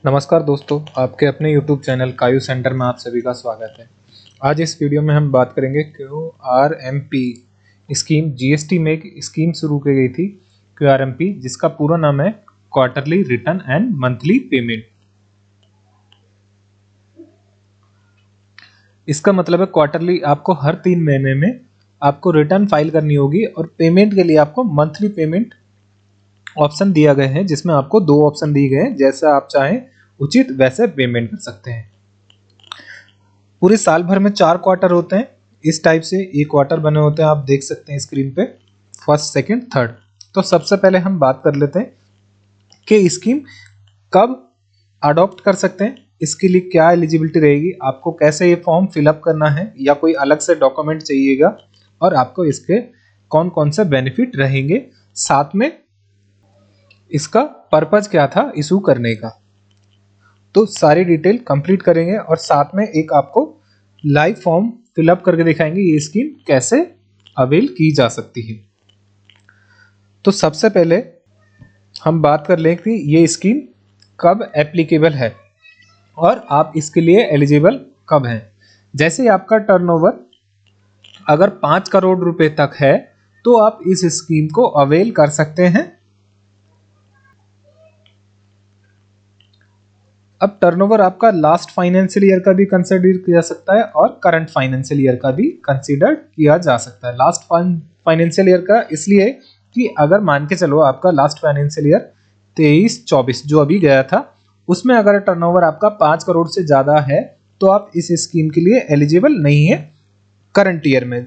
नमस्कार दोस्तों, आपके अपने YouTube चैनल कायू सेंटर में आप सभी का स्वागत है। आज इस वीडियो में हम बात करेंगे QRMP स्कीम, जीएसटी में एक स्कीम शुरू की गई थी QRMP, जिसका पूरा नाम है quarterly return and monthly payment. इसका मतलब है क्वार्टरली आपको हर 3 महीने में आपको रिटर्न फाइल करनी होगी और पेमेंट के लिए आपको मंथली पेमेंट ऑप्शन दिया गया है, जिसमें आपको 2 ऑप्शन दिए गए हैं। जैसा आप चाहें उचित वैसे पेमेंट कर सकते हैं। पूरे साल भर में 4 क्वार्टर होते हैं। इस टाइप से ये क्वार्टर बने होते हैं, आप देख सकते हैं स्क्रीन पे, फर्स्ट, सेकंड, थर्ड। तो सबसे पहले हम बात कर लेते हैं कि स्कीम कब अडॉप्ट कर सकते हैं, इसके लिए क्या एलिजिबिलिटी रहेगी, आपको कैसे ये फॉर्म फिलअप करना है या कोई अलग से डॉक्यूमेंट चाहिएगा, और आपको इसके कौन कौन से बेनिफिट रहेंगे, साथ में इसका पर्पज क्या था इशू करने का। तो सारी डिटेल कंप्लीट करेंगे और साथ में एक आपको लाइव फॉर्म फिलअप करके दिखाएंगे ये स्कीम कैसे अवेल की जा सकती है। तो सबसे पहले हम बात कर लें कि ये स्कीम कब एप्लीकेबल है और आप इसके लिए एलिजिबल कब हैं। जैसे आपका टर्नओवर अगर 5 करोड़ रुपए तक है तो आप इस स्कीम को अवेल कर सकते हैं। अब टर्नओवर आपका लास्ट फाइनेंशियल ईयर का भी कंसीडर किया जा सकता है और करंट फाइनेंशियल ईयर का भी कंसीडर किया जा सकता है। लास्ट फाइनेंशियल ईयर का इसलिए कि अगर मान के चलो आपका लास्ट फाइनेंशियल ईयर 23-24 जो अभी गया था, उसमें अगर टर्नओवर आपका 5 करोड़ से ज्यादा है तो आप इस स्कीम के लिए एलिजिबल नहीं है करंट ईयर में।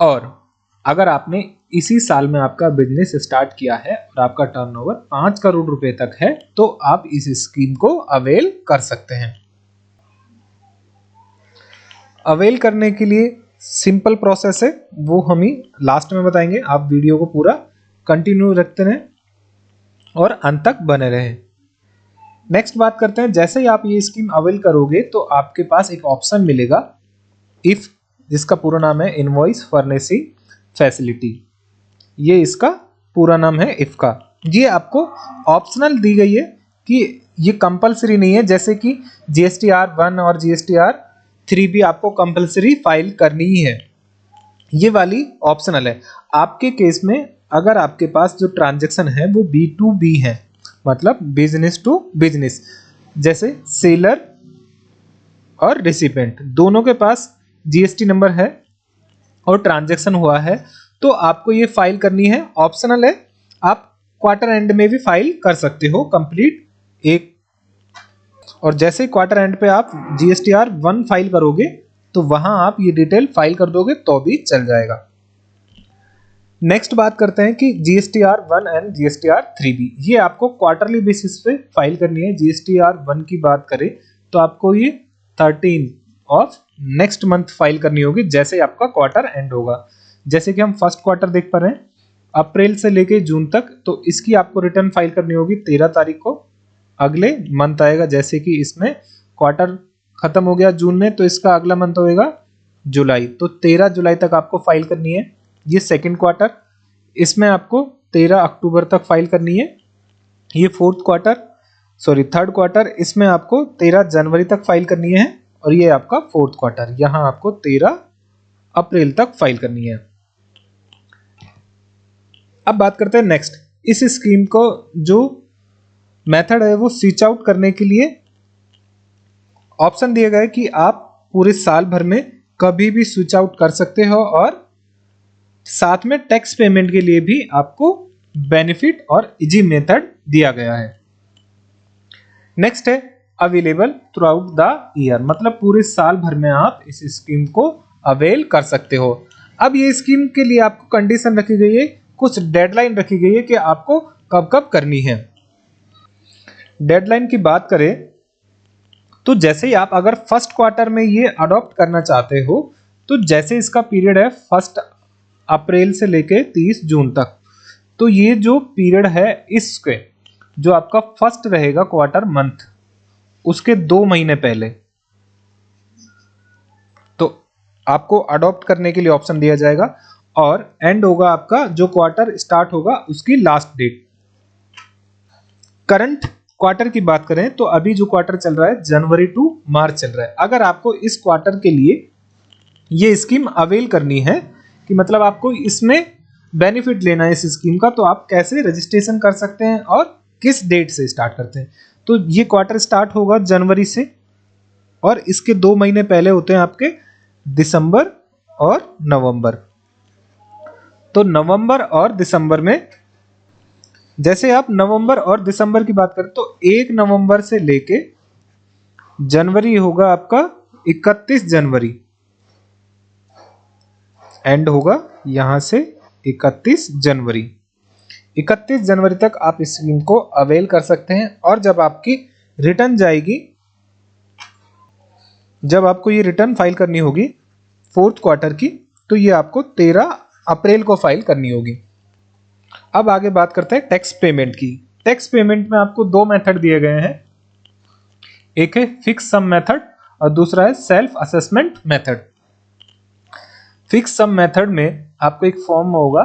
और अगर आपने इसी साल में आपका बिजनेस स्टार्ट किया है और आपका टर्नओवर 5 करोड़ रुपए तक है तो आप इस स्कीम को अवेल कर सकते हैं। अवेल करने के लिए सिंपल प्रोसेस है, वो हम ही लास्ट में बताएंगे। आप वीडियो को पूरा कंटिन्यू रखते रहें और अंत तक बने रहें। नेक्स्ट बात करते हैं, जैसे ही आप ये स्कीम अवेल करोगे तो आपके पास एक ऑप्शन मिलेगा इफ, जिसका पूरा नाम है इनवॉइस फर्नेसिंग फैसिलिटी। ये इसका पूरा नाम है इफ का। ये आपको ऑप्शनल दी गई है कि ये कंपलसरी नहीं है, जैसे कि GSTR 1 और GSTR 3 भी आपको कंपलसरी फाइल करनी ही है, ये वाली ऑप्शनल है। आपके केस में अगर आपके पास जो ट्रांजैक्शन है वो B2B है, मतलब बिजनेस टू बिजनेस, जैसे सेलर और रिसिपेंट दोनों के पास GST नंबर है और ट्रांजैक्शन हुआ है, तो आपको ये फाइल करनी है। ऑप्शनल है, आप क्वार्टर एंड में भी फाइल कर सकते हो कंप्लीट एक। और जैसे क्वार्टर एंड पे आप GSTR 1 फाइल करोगे तो वहां आप ये डिटेल फाइल कर दोगे तो भी चल जाएगा। नेक्स्ट बात करते हैं कि GSTR 1 एंड GSTR 3B, ये आपको क्वार्टरली बेसिस पे फाइल करनी है। GSTR 1 की बात करें तो आपको ये 13 ऑफ नेक्स्ट मंथ फाइल करनी होगी, जैसे आपका क्वार्टर एंड होगा। जैसे कि हम फर्स्ट क्वार्टर देख पा रहे हैं अप्रैल से लेके जून तक, तो इसकी आपको रिटर्न फाइल करनी होगी 13 तारीख को। अगले मंथ आएगा, जैसे कि इसमें क्वार्टर खत्म हो गया जून में तो इसका अगला मंथ होएगा जुलाई, तो 13 जुलाई तक आपको फाइल करनी है। ये सेकेंड क्वार्टर, इसमें आपको 13 अक्टूबर तक फाइल करनी है। ये थर्ड क्वार्टर, इसमें आपको 13 जनवरी तक फाइल करनी है। और ये आपका फोर्थ क्वार्टर, यहां आपको 13 अप्रैल तक फाइल करनी है। अब बात करते हैं नेक्स्ट, इस स्कीम को जो मेथड है वो स्विच आउट करने के लिए ऑप्शन दिया गया है कि आप पूरे साल भर में कभी भी स्विच आउट कर सकते हो, और साथ में टैक्स पेमेंट के लिए भी आपको बेनिफिट और इजी मेथड दिया गया है। नेक्स्ट है available through out the year, मतलब पूरे साल भर में आप इस स्कीम को अवेल कर सकते हो। अब ये स्कीम के लिए आपको कंडीशन रखी गई है, कुछ डेडलाइन रखी गई है कि आपको कब कब करनी है। डेडलाइन की बात करें तो जैसे ही आप अगर फर्स्ट क्वार्टर में ये अडॉप्ट करना चाहते हो तो जैसे इसका पीरियड है 1 अप्रैल से लेके 30 जून तक, तो ये जो पीरियड है इसके जो आपका फर्स्ट रहेगा क्वार्टर मंथ, उसके 2 महीने पहले तो आपको अडॉप्ट करने के लिए ऑप्शन दिया जाएगा। और एंड होगा आपका जो क्वार्टर स्टार्ट होगा उसकी लास्ट डेट। करंट क्वार्टर की बात करें तो अभी जो क्वार्टर चल रहा है जनवरी टू मार्च चल रहा है। अगर आपको इस क्वार्टर के लिए ये स्कीम अवेल करनी है कि मतलब आपको इसमें बेनिफिट लेना है इस स्कीम का, तो आप कैसे रजिस्ट्रेशन कर सकते हैं और किस डेट से स्टार्ट करते हैं। तो ये क्वार्टर स्टार्ट होगा जनवरी से और इसके 2 महीने पहले होते हैं आपके दिसंबर और नवंबर। तो नवंबर और दिसंबर में, जैसे आप नवंबर और दिसंबर की बात करें तो 1 नवंबर से लेके जनवरी होगा आपका 31 जनवरी, एंड होगा यहां से 31 जनवरी। 31 जनवरी तक आप इस स्कीम को अवेल कर सकते हैं। और जब आपकी रिटर्न जाएगी, जब आपको ये रिटर्न फाइल करनी होगी 4th क्वार्टर की, तो ये आपको 13 अप्रैल को फाइल करनी होगी। अब आगे बात करते हैं टैक्स पेमेंट की। टैक्स पेमेंट में आपको 2 मेथड दिए गए हैं, एक है फिक्स सम मेथड और दूसरा है self assessment method. Fix sum method में आपको एक फॉर्म होगा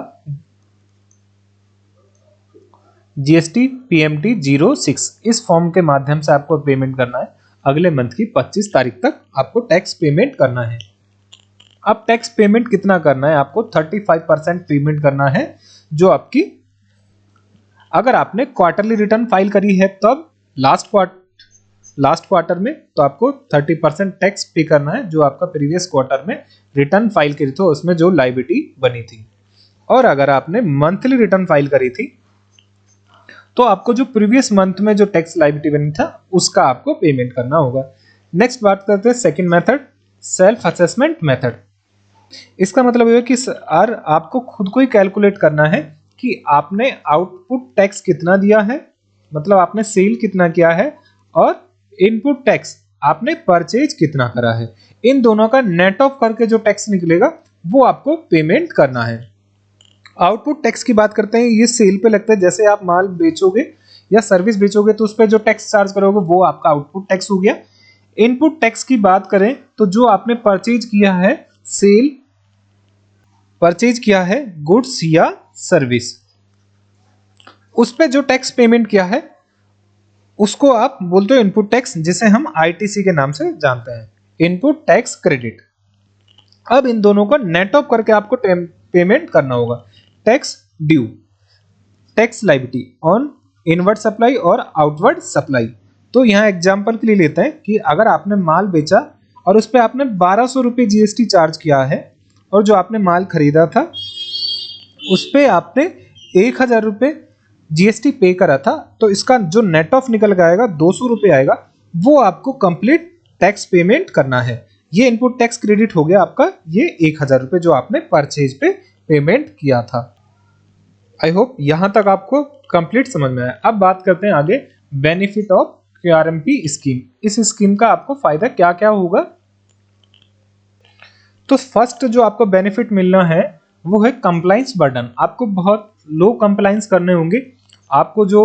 जीएसटी पीएमटी 06, इस फॉर्म के माध्यम से आपको पेमेंट करना है। अगले मंथ की 25 तारीख तक आपको टैक्स पेमेंट करना है। अब टैक्स पेमेंट कितना करना है, आपको 35% पेमेंट करना है, जो आपकी, अगर आपने क्वार्टरली रिटर्न फाइल करी है तब लास्ट क्वार्टर में, तो आपको 30% टैक्स पे करना है, जो आपका प्रीवियस क्वार्टर में रिटर्न फाइल करी थी उसमें जो लायबिलिटी बनी थी। और अगर आपने मंथली रिटर्न फाइल करी थी तो आपको जो प्रीवियस मंथ में जो टैक्स लायबिलिटी बनी था उसका आपको पेमेंट करना होगा। नेक्स्ट बात करते हैं second method, self assessment method. इसका मतलब यह है कि आपको खुद को ही कैलकुलेट करना है कि आपने आउटपुट टैक्स कितना दिया है, मतलब आपने सेल कितना किया है, और इनपुट टैक्स आपने परचेज कितना करा है। इन दोनों का नेट ऑफ करके जो टैक्स निकलेगा वो आपको पेमेंट करना है। आउटपुट टैक्स की बात करते हैं, ये सेल पे लगता है। जैसे आप माल बेचोगे या सर्विस बेचोगे तो उस पर जो टैक्स चार्ज करोगे वो आपका आउटपुट टैक्स हो गया। इनपुट टैक्स की बात करें तो जो आपने परचेज किया है, परचेज किया है गुड्स या सर्विस, उस पे जो टैक्स पेमेंट किया है उसको आप बोलते हो इनपुट टैक्स, जिसे हम आईटीसी के नाम से जानते हैं, इनपुट टैक्स क्रेडिट। अब इन दोनों को नेट ऑफ करके आपको पेमेंट करना होगा। Tax due, tax liability on inward supply और आउटवर्ड सप्लाई। तो यहां एग्जांपल के लिए लेते हैं कि अगर आपने माल बेचा और उस पर आपने 1200 रुपये जीएसटी चार्ज किया है, और जो आपने माल खरीदा था उस पर आपने 1000 रुपये जीएसटी पे करा था, तो इसका जो नेट ऑफ निकल के आएगा 200 रुपये आएगा, वो आपको कंप्लीट टैक्स पेमेंट करना है। ये इनपुट टैक्स क्रेडिट हो गया आपका, ये 1000 रुपये जो आपने परचेज पे पेमेंट किया था। आई होप यहां तक आपको कंप्लीट समझ में आया। अब बात करते हैं आगे बेनिफिट ऑफ क्यूआरएमपी स्कीम। इस स्कीम का आपको फायदा क्या क्या होगा। तो फर्स्ट जो आपको बेनिफिट मिलना है वो है कंप्लाइंस बर्डन। आपको बहुत लो कंप्लाइंस करने होंगे। आपको जो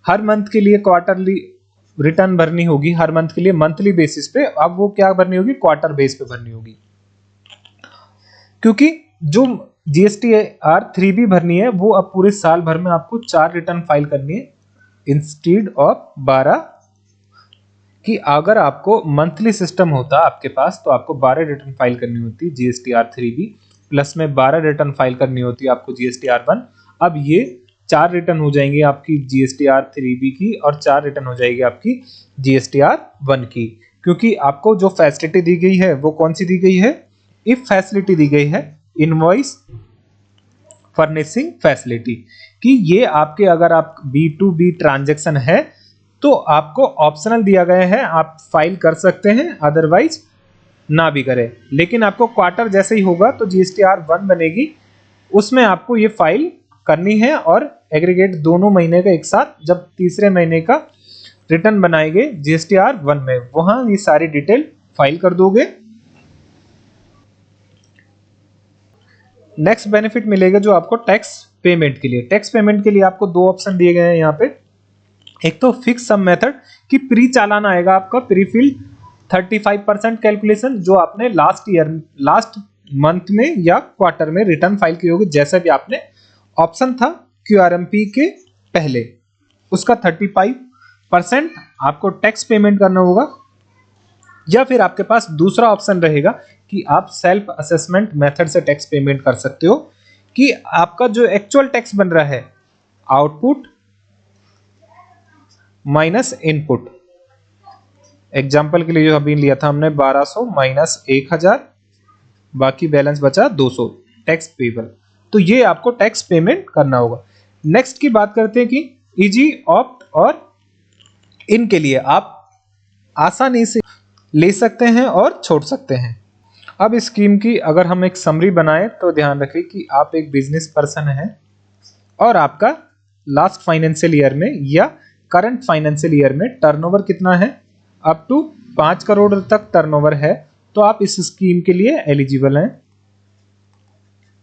हर मंथ के लिए क्वार्टरली रिटर्न भरनी होगी, हर मंथ के लिए मंथली बेसिस पे, अब वो क्या भरनी होगी, क्वार्टर बेस पे भरनी होगी। क्योंकि जो GSTR 3B भरनी है वो अब पूरे साल भर में आपको 4 रिटर्न फाइल करनी है इंस्टेड ऑफ 12, कि अगर आपको मंथली सिस्टम होता आपके पास तो आपको 12 रिटर्न फाइल करनी होती GSTR 3B, प्लस में 12 रिटर्न फाइल करनी होती आपको GSTR 1। अब ये 4 रिटर्न हो जाएंगे आपकी GSTR 3B की और 4 रिटर्न हो जाएगी आपकी GSTR 1 की, क्योंकि आपको जो फैसिलिटी दी गई है वो कौन सी दी गई है, इफ फैसिलिटी दी गई है, इनवॉइस फर्निशिंग फैसिलिटी, कि ये आपके अगर आप B2B ट्रांजैक्शन है तो आपको ऑप्शनल दिया गया है, आप फाइल कर सकते हैं, अदरवाइज ना भी करें। लेकिन आपको क्वार्टर जैसे ही होगा तो GSTR 1 बनेगी, उसमें आपको ये फाइल करनी है, और एग्रीगेट दोनों महीने का एक साथ जब तीसरे महीने का रिटर्न बनाएंगे GSTR 1 में, वहां ये सारी डिटेल फाइल कर दोगे। नेक्स्ट बेनिफिट मिलेगा जो आपको टैक्स पेमेंट के लिए। टैक्स पेमेंट के लिए आपको 2 ऑप्शन दिए गए हैं यहाँ पे। एक तो फिक्स सम मेथड कि प्री चालान आएगा आपका, प्री फिल 35% कैलकुलेशन, जो आपने लास्ट मंथ में या क्वार्टर में रिटर्न फाइल की होगी, जैसा भी आपने ऑप्शन था क्यूआरएमपी के पहले, उसका 35 परसेंट आपको टैक्स पेमेंट करना होगा, या फिर आपके पास दूसरा ऑप्शन रहेगा कि आप सेल्फ असेसमेंट मेथड से टैक्स पेमेंट कर सकते हो, कि आपका जो एक्चुअल टैक्स बन रहा है आउटपुट माइनस इनपुट। एग्जाम्पल के लिए जो अभी लिया था हमने 1200 माइनस 1000, बाकी बैलेंस बचा 200 टैक्स पेबल। तो ये आपको टैक्स पेमेंट करना होगा। नेक्स्ट की बात करते हैं कि इजी, ऑप्ट और इन के लिए आप आसानी से ले सकते हैं और छोड़ सकते हैं। अब इस स्कीम की अगर हम एक समरी बनाएं तो ध्यान रखें कि आप एक बिजनेस पर्सन हैं और आपका लास्ट फाइनेंशियल ईयर में या करंट फाइनेंशियल ईयर में टर्नओवर कितना है, अप टू 5 करोड़ तक टर्नओवर है, तो आप इस स्कीम के लिए एलिजिबल हैं।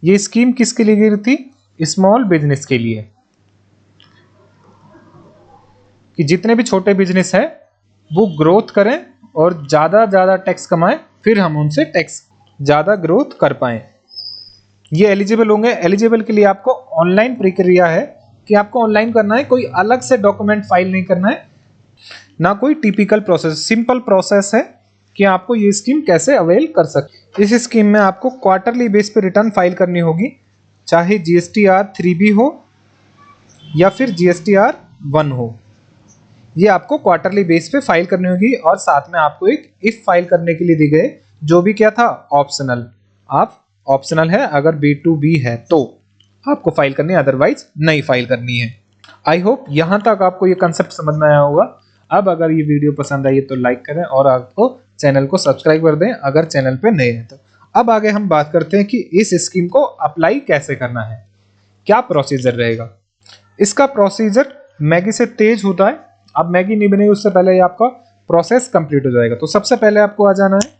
ये स्कीम किसके लिए गिरी थी? स्मॉल बिजनेस के लिए, कि जितने भी छोटे बिजनेस है वो ग्रोथ करें और ज्यादा टैक्स कमाएं, फिर हम उनसे टैक्स ज्यादा ग्रोथ कर पाएं। ये एलिजिबल होंगे। एलिजिबल के लिए आपको ऑनलाइन प्रक्रिया है कि आपको ऑनलाइन करना है, कोई अलग से डॉक्यूमेंट फाइल नहीं करना है, ना कोई टिपिकल प्रोसेस, सिंपल प्रोसेस है कि आपको ये स्कीम कैसे अवेल कर सकते। इस स्कीम में आपको क्वार्टरली बेस पे रिटर्न फाइल करनी होगी, चाहे GSTR 3B हो या फिर GSTR 1 हो। ये आपको क्वार्टरली बेस पे फाइल करनी होगी और साथ में आपको एक इफ फाइल करने के लिए दी गए, जो भी क्या था, ऑप्शनल। आप ऑप्शनल है, अगर B2B है तो आपको फाइल करनी है, अदरवाइज नहीं फाइल करनी है। आई होप यहां तक आपको ये कंसेप्ट समझ में आया होगा। अब अगर ये वीडियो पसंद आई तो लाइक करें और आपको चैनल को सब्सक्राइब कर दें अगर चैनल पे नए हैं तो। अब आगे हम बात करते हैं कि इस स्कीम को अप्लाई कैसे करना है, क्या प्रोसीजर रहेगा। इसका प्रोसीजर मैगी से तेज होता है। अब मैगी नहीं बनेगी उससे पहले आपका प्रोसेस कंप्लीट हो जाएगा। तो सबसे पहले आपको आ जाना है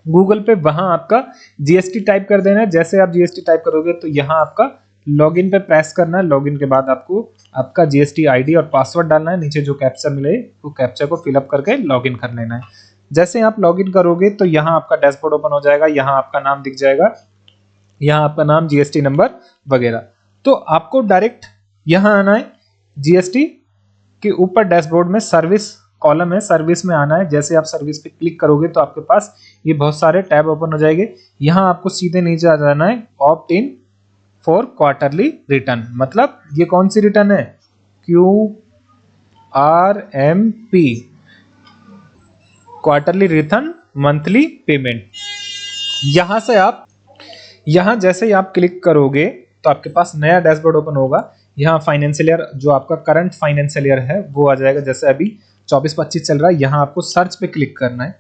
गूगल पे, वहां आपका GST टाइप कर देना है। जैसे आप GST टाइप करोगे तो यहाँ आपका लॉगिन पे प्रेस करना है। लॉगिन के बाद आपको आपका GST ID और पासवर्ड डालना है। नीचे जो कैप्चा मिले वो कैप्चा को फिलअप करके लॉगिन कर लेना है। जैसे आप लॉगिन करोगे तो यहाँ आपका डैशबोर्ड ओपन हो जाएगा, यहाँ आपका नाम दिख जाएगा, यहाँ आपका नाम, GST नंबर वगैरह। तो आपको डायरेक्ट यहाँ आना है, GST के ऊपर डैशबोर्ड में सर्विस कॉलम है, सर्विस में आना है। जैसे आप सर्विस पे क्लिक करोगे तो आपके पास ये बहुत सारे टैब ओपन हो जाएंगे। यहाँ आपको सीधे नीचे आ जाना है opt in for quarterly return. मतलब ये कौन सी रिटर्न है? QRMP, quarterly return monthly payment. यहां से आप यहां जैसे ही आप क्लिक करोगे तो आपके पास नया डैशबोर्ड ओपन होगा। यहाँ फाइनेंशियल ईयर जो आपका करंट फाइनेंशियल ईयर है वो आ जाएगा। जैसे अभी 24-25 चल रहा है, यहाँ आपको सर्च पे क्लिक करना है।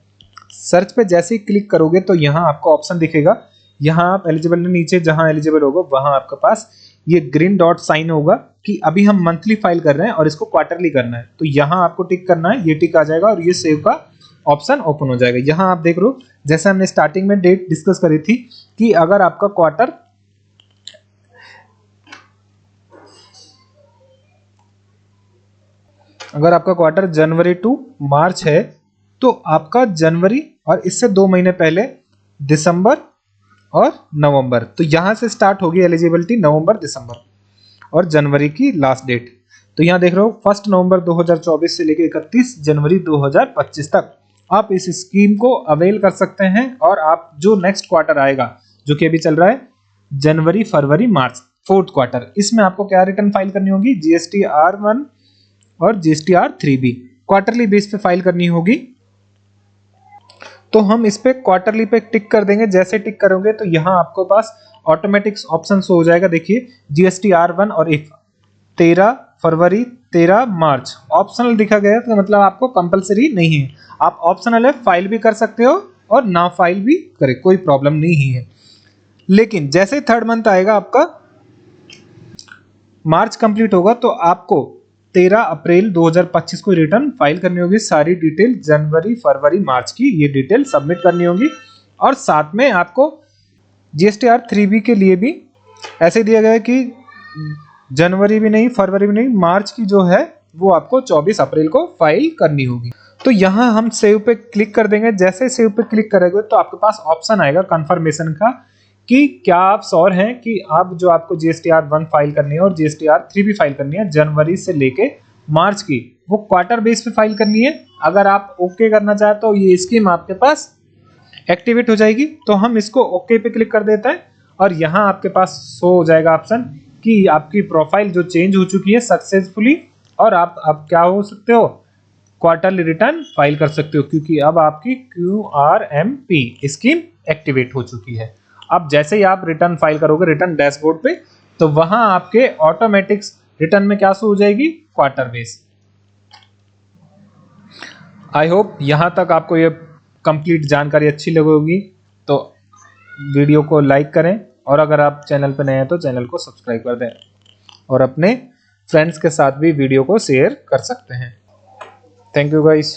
सर्च पे जैसे ही क्लिक करोगे तो यहाँ आपको ऑप्शन दिखेगा, यहाँ आप एलिजिबल नीचे जहाँ एलिजिबल होगा वहां आपके पास ये ग्रीन डॉट साइन होगा कि अभी हम मंथली फाइल कर रहे हैं और इसको क्वार्टरली करना है। तो यहाँ आपको टिक करना है, ये टिक आ जाएगा और ये सेव का ऑप्शन ओपन हो जाएगा। यहाँ आप देख रहे हो जैसे हमने स्टार्टिंग में डेट डिस्कस करी थी कि अगर आपका क्वार्टर जनवरी टू मार्च है तो आपका जनवरी और इससे 2 महीने पहले दिसंबर और नवंबर, तो यहां से स्टार्ट होगी एलिजिबिलिटी नवंबर, दिसंबर और जनवरी की लास्ट डेट। तो यहां देख रहे हो 1 नवंबर 2024 से लेकर 31 जनवरी 2025 तक आप इस स्कीम को अवेल कर सकते हैं। और आप जो नेक्स्ट क्वार्टर आएगा जो कि अभी चल रहा है जनवरी, फरवरी, मार्च, 4th क्वार्टर, इसमें आपको क्या रिटर्न फाइल करनी होगी? GSTR 1 और GSTR 3B क्वार्टरली बेस पे फाइल करनी होगी। तो हम इस पे क्वार्टरली पे टिक कर देंगे। जैसे टिक करोगे तो यहाँ आपको पास ऑटोमेटिक ऑप्शन हो जाएगा। देखिए GSTR 1 और इफ 13 फरवरी 13 मार्च ऑप्शनल दिखा गया, तो मतलब आपको कंपलसरी नहीं है। आप ऑप्शनल है, फाइल भी कर सकते हो और ना फाइल भी करे, कोई प्रॉब्लम नहीं है। लेकिन जैसे 3rd मंथ आएगा आपका मार्च कंप्लीट होगा तो आपको 13 अप्रैल 2025 को रिटर्न फाइल करनी होगी। सारी डिटेल जनवरी, फरवरी, मार्च की ये डिटेल सबमिट करनी होगी। और साथ में आपको GSTR 3B के लिए भी ऐसे दिया गया है कि जनवरी भी नहीं, फरवरी भी नहीं, मार्च की जो है वो आपको 24 अप्रैल को फाइल करनी होगी। तो यहाँ हम सेव पे क्लिक कर देंगे। जैसे सेव पे क्लिक करेंगे तो आपके पास ऑप्शन आएगा कंफर्मेशन का कि क्या आप श्योर हैं कि आप जो आपको GSTR 1 फाइल करनी है और GSTR 3B फाइल करनी है जनवरी से लेके मार्च की, वो क्वार्टर बेस पे फाइल करनी है। अगर आप ओके करना चाहते तो ये स्कीम आपके पास एक्टिवेट हो जाएगी। तो हम इसको ओके पे क्लिक कर देते हैं और यहाँ आपके पास शो हो जाएगा ऑप्शन कि आपकी प्रोफाइल जो चेंज हो चुकी है सक्सेसफुली, और आप अब क्या हो सकते हो, क्वार्टरली रिटर्न फाइल कर सकते हो, क्योंकि अब आपकी QRMP स्कीम एक्टिवेट हो चुकी है। अब जैसे ही आप रिटर्न फाइल करोगे रिटर्न डैशबोर्ड पे, तो वहां आपके ऑटोमेटिक रिटर्न में क्या शो हो जाएगी, क्वार्टर बेस। आई होप यहाँ तक आपको ये कंप्लीट जानकारी अच्छी लगी होगी। तो वीडियो को लाइक करें, और अगर आप चैनल पर नए हैं तो चैनल को सब्सक्राइब कर दें, और अपने फ्रेंड्स के साथ भी वीडियो को शेयर कर सकते हैं। Thank you guys.